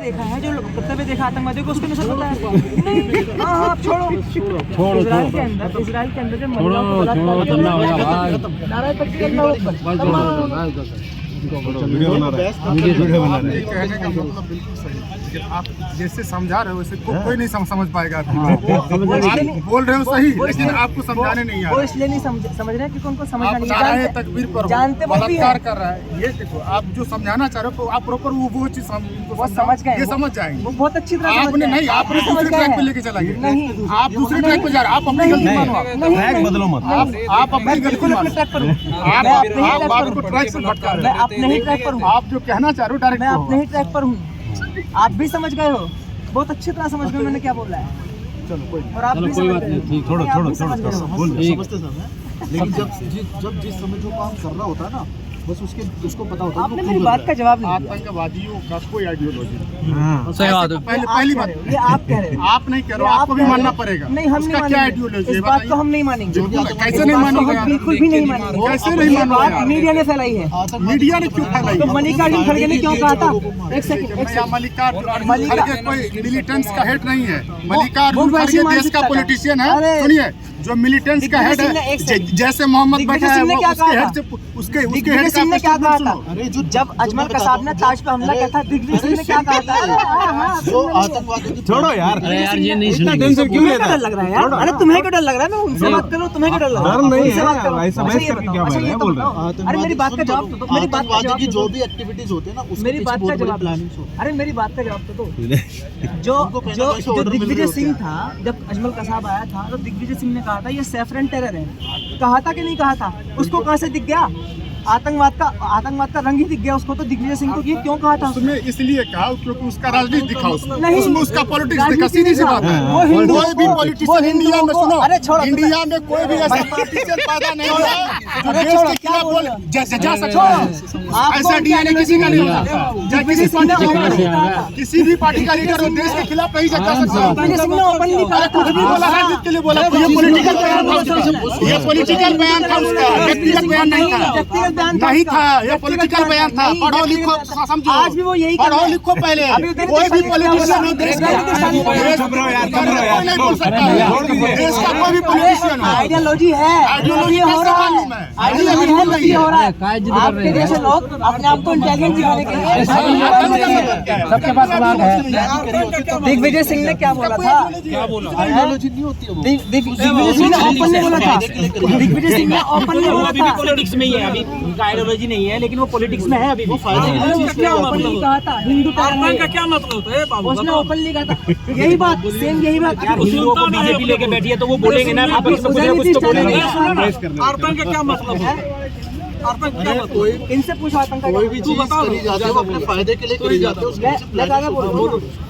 देखा है, जो कुत्ते पे देखा आतंकवादियों को, उसको नहीं पता है। नहीं, हाँ आप छोड़ो। इजराइल के अंदर जब महिलाओं को नाराज तकबीर अल्लाहू अकबर, वीडियो बना रहे हैं। कहने का मतलब बिल्कुल सही है, लेकिन आप जैसे समझा रहे हो वैसे कोई नहीं समझ पाएगा। आप बोल रहे हो सही, लेकिन आपको समझाने नहीं आ रहा। वो इसलिए नहीं समझ रहे क्योंकि उनको समझना नहीं है। तकबीर पर जानते बलात्कार कर रहा है, ये देखो आप जो समझाना चाह रहे हो आप प्रॉपर वो चीज समझ गए, ये समझ जाएंगे। वो बहुत अच्छी तरह आपने नहीं, आपने दूसरे ट्रैक पे लेके चला गया। नहीं, आप दूसरे ट्रैक पे जा रहे हो, आप अपनी गलती मानो, ट्रैक बदलो मत। आप अपनी गलती मानो, ट्रैक पर हूं, आप बात को ट्रैक से भटका रहे हो। अपने ही ट्रैक पर हूं, आप जो कहना चाह रहे हो डायरेक्ट मैं अपने ही ट्रैक पर हूँ। आप भी समझ गए हो, बहुत अच्छी तरह समझ गए मैंने क्या बोला है। चलो कोई और आप भी कोई बात नहीं, ठीक, छोड़ो समझते सब है, लेकिन जब जिस समय जो काम कर रहा होता है ना, बस उसको पता होता है। आपने मेरी बात का जवाब नहीं दिया। आतंकवादियों का कोई आइडियोलॉजी सही बात है। पहली बात ये आप कह रहे हो, आप नहीं कह रहे हो, आपको भी मानना पड़ेगा। नहीं, हम नहीं क्या आइडियोलॉजी इस बात को हम नहीं मानेंगे। कैसे नहीं मानोगे? बिल्कुल भी नहीं मानेंगे। कैसे नहीं मानोगे? मीडिया ने फैलाई है। मीडिया ने क्यों फैलाई? तो मल्लिकार्जुन खड़गे ने क्यों कहा था? एक सेकंड, मल्लिकार्जुन खड़गे कोई मिलिटेंट्स का हेड नहीं है। मल्लिकार्जुन खड़गे देश का पॉलिटिशियन है। सुनिए, जो मिलिटेंट्स का हेड है, जैसे मोहम्मद बैठा है, उसके हेड से ने क्या कहा था? जब अजमल कसाब ने ताज पे हमला किया था, दिग्विजय सिंह ने क्या कहा था? जो आतंकवादी छोड़ो यार, अरे यार ये नहीं इतना टेंशन क्यों लेता डर लग रहा है यार? अरे तुम्हें क्यों डर लग रहा है? मैं उनसे बात करूं, तुम्हें क्यों डर लग रहा है? नहीं है, ऐसा बहस करके क्या बोल रहे हो? अरे मेरी बात का जवाब तो दो, मेरी बात का जवाब की जो भी एक्टिविटीज होते हैं ना, मेरी बात का जवाब, अरे मेरी बात का जवाब तो दो। जो दिग्विजय सिंह था, जब अजमल कसाब आया था तो दिग्विजय सिंह ने कहा था ये सैफरन टेरर है। कहा था कि नहीं कहा था? उसको कहां से दिख गया? आतंकवाद का रंग ही दिख गया उसको। तो दिग्विजय सिंह को ये क्यों कहा था? उसमें इसलिए कहा क्योंकि उसका राजनीति दिखा, उसमें नहीं, उसमें उसका पॉलिटिक्स दिखा। सीधी सी बात है, कोई भी पॉलिटिशियन इंडिया में, सुनो, अरे छोड़ो, इंडिया में कोई भी ऐसा पॉलिटिशियन पैदा नहीं हुआ है जो देश के खिलाफ बोल जा सकता है। ऐसा डीएनए किसी का नहीं होता। किसी भी पार्टी का लीडर देश के खिलाफ नहीं जा सकता। कुछ भी बोला, राजनीति के लिए बोला। ये पॉलिटिकल बयान था उसका, ये पॉलिटिकल बयान था उसका, व्यक्तिगत बयान नहीं था। नहीं था, ये पॉलिटिकल बयान था। पढ़ो लिखो, समझो। आज भी वो यही पढ़ो लिखो पहले। कोई भी पॉलिटिशियन हो देश का, नहीं बोल सकता है देश का कोई भी पॉलिटिशियन हो। आइडियोलॉजी है, आइडियोलॉजी हो रहा है, आइडियोलॉजी हो रहा है। आपके जैसे लोग अपने आप को इंटेलिजेंट दिखाने के लिए सबके पास सवाल है। दिग्विजय सिंह ने क्या बोला था? आइडियोलॉजी नहीं होती है वो। दिग्विजय सिंह ने ओपनली बोला था। दिग्विजय सिंह ने ओपनली बोला था। पॉलिटिक्स में ही है अभी, उनका आइडियोलॉजी नहीं है, लेकिन वो पॉलिटिक्स में है अभी। वो ओपनली कहा था हिंदू का क्या मतलब है? उसने ओपनली कहा था यही बात, सेम यही बात। हिंदुओं को बीजेपी लेके बैठी है तो वो बोलेंगे ना, कुछ तो बोलेंगे। आतंक का क्या मतलब है? इनसे पूछो आतंक कोई भी चीज करी जाती है वो अपने फायदे के लिए करी जाती है।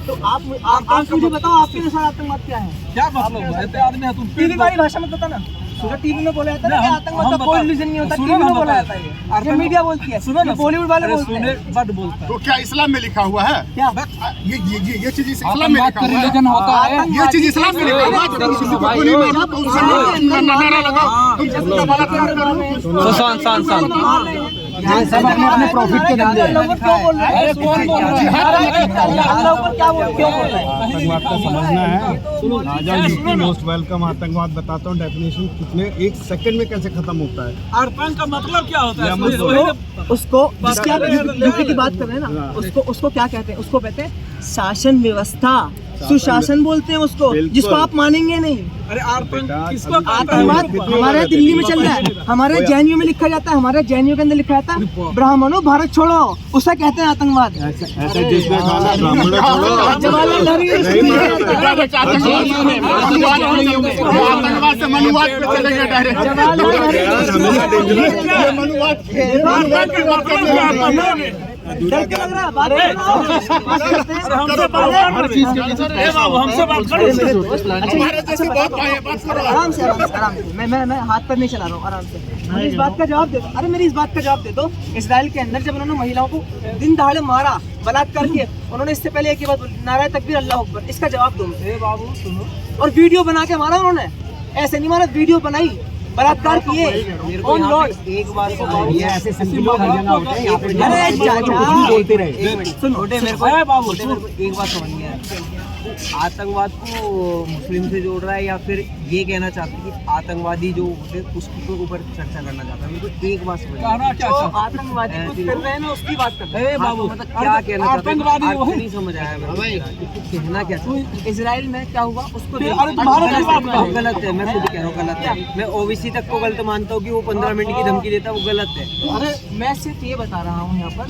तो आप मुझे बताओ, आपके अनुसार आतंकवाद क्या है? क्या मतलब है? टीवी वाली भाषा में पता ना, टीवी में बोला जाता है ना आतंकवाद का कोई रीजन नहीं होता। टीवी में बोला जाता है, ये मीडिया बोलती है, बॉलीवुड वाले बोलते हैं। तो क्या इस्लाम में लिखा हुआ है? क्या ये चीज इस्लाम में लिखा हुआ है? ये चीज इस्लाम में लिखा हुआ है? किसी को नहीं माना तो उससे नारा लगाओ, तुम किसका बलात्कार करो। सब अपने प्रॉफिट के धंधे हैं। आतंकवाद का समझना है। राजा यूपी मोस्ट वेलकम आतंकवाद बताता हूँ डेफिनेशन, कितने एक सेकंड में कैसे खत्म होता है। आतंक का मतलब क्या होता है? उसको जिसकी आप यूपी की बात कर रहे हैं ना, उसको क्या कहते हैं? उसको कहते हैं शासन व्यवस्था, सुशासन बोलते हैं उसको, जिसको आप मानेंगे नहीं। अरे किसको? आतंकवाद हमारे दिल्ली में चल रहा है, हमारे जेएनयू में लिखा जाता है, हमारे जेएनयू के अंदर लिखा जाता है ब्राह्मणों भारत छोड़ो, उसे कहते हैं आतंकवाद। आतंकवाद से मनुवाद पे चलेंगे डायरेक्ट। डर के लग रहा है बात हमसे बात करो। आराम से मैं हाथ पर नहीं चला रहा हूँ, आराम से। मुझे इस बात का जवाब दे दो। अरे मेरी इस बात का जवाब दे दो। इजराइल के अंदर जब उन्होंने महिलाओं को दिन दहाड़े मारा, बलात्कार किया, उन्होंने इससे पहले एक ही बात बोली, नारा तकबीर अल्लाह अकबर। इसका जवाब दो। बाबू सुनो, और वीडियो बना के मारा उन्होंने, ऐसे नहीं मारा, वीडियो बनाई, बलात्कार किए ऑन लॉर्ड। एक बार को ये ऐसे संगीत हर जगह होते हैं, यहाँ पे अरे चाचा बोलते रहे। सुन छोटे मेरे को एक बात समझ है, आतंकवाद को मुस्लिम से जोड़ रहा है या फिर ये कहना चाहते हैं कि आतंकवादी जो होते हैं उसके ऊपर चर्चा करना चाहता है। मेरे को एक बात समझ कहना क्या जो चाहता है? आतंकवादी कुछ कर रहे हैं ना उसकी बात कर रहे हैं। बाबू मतलब क्या कहना चाहते हैं? आतंकवादी आपको वही- नहीं समझ आया मेरे को कहना क्या चाहते हैं? इजराइल में क्या हुआ उसको फिर देखो। अरे तुम्हारा गलत क्या बात है। है? गलत है, मैं खुद कह रहा हूँ गलत है। मैं ओबीसी तक को गलत मानता हूँ कि वो 15 मिनट की धमकी देता है, वो गलत है। अरे मैं सिर्फ ये बता रहा हूँ यहाँ पर,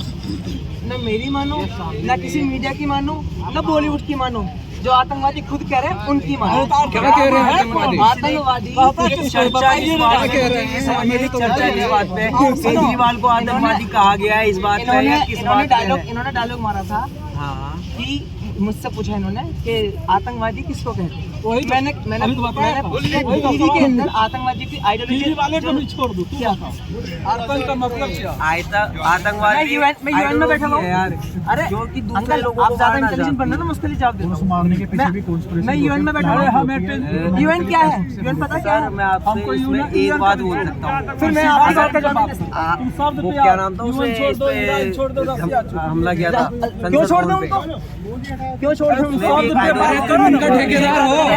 न मेरी मानो न किसी मीडिया की मानो न बॉलीवुड की मानो, जो आतंकवादी खुद कह रहे हैं उनकी मानो। क्या कह रहे हैं आतंकवादी? आतंकवादी चर्चा इस बात पे चर्चा इस बात पे केजरीवाल को आतंकवादी कहा गया है, इस बात पे या किस बात पे है? इन्होंने डायलॉग मारा था हाँ कि मुझसे पूछा इन्होंने कि आतंकवादी किसको कहते हैं। वही मैंने मैंने अभी तो बताया था। मैंने टीवी के अंदर आतंकवादी की टीवी वाले को भी आइडियोलॉजी छोड़ दो, तू क्या बता। आतंक का मतलब क्या? आतंकवादी मैं UN में बैठा हुआ हूँ। यार, अरे जो कि दूसरे अंकल लोगों आप को ज्यादा मारना इंटेलिजेंट बनना ना, मुझके लिए जवाब देता हूँ। मारने के पीछे भी conspiracy मैं UN में बैठा अरे हूँ। हमें UN क्या है? UN पता क्या सर है? मैं आपसे हमको इसमें यूनियन- एक बात बोल सकता हूँ। फिर मैं आपकी बात का जवाब नहीं दे सकता। तुम शब्द वो पे क्या आओ। नाम था यूएन उसे छोड़ दो, इस पे इजराइल छोड़ दो, रसिया छोड़ दो। हमला किया था क्यों छोड़ दूँ उनको? क्यों छोड़ दूँ उनको? शब्द पे बात करो ना। ठेकेदार हो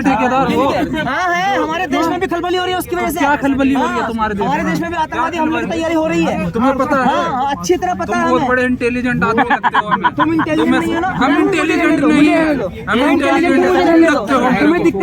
ठेकेदार हो। हाँ है, हमारे देश में भी खलबली हो रही है उसकी वजह से। क्या खलबली हो रही है तुम्हारे देश में? हमारे देश में भी आतंकवादी हमले की तैयारी हो रही है। तुम्हें पता है? हाँ, अच्छी तरह पता है बहुत हमें। बड़े इंटेलिजेंट आदमी लगते हो हमें। तुम इंटेलिजेंट नहीं हो ना? हम इंटेलिजेंट नहीं है, हम इंटेलिजेंट लगते हो। तुम्हें दिक्कत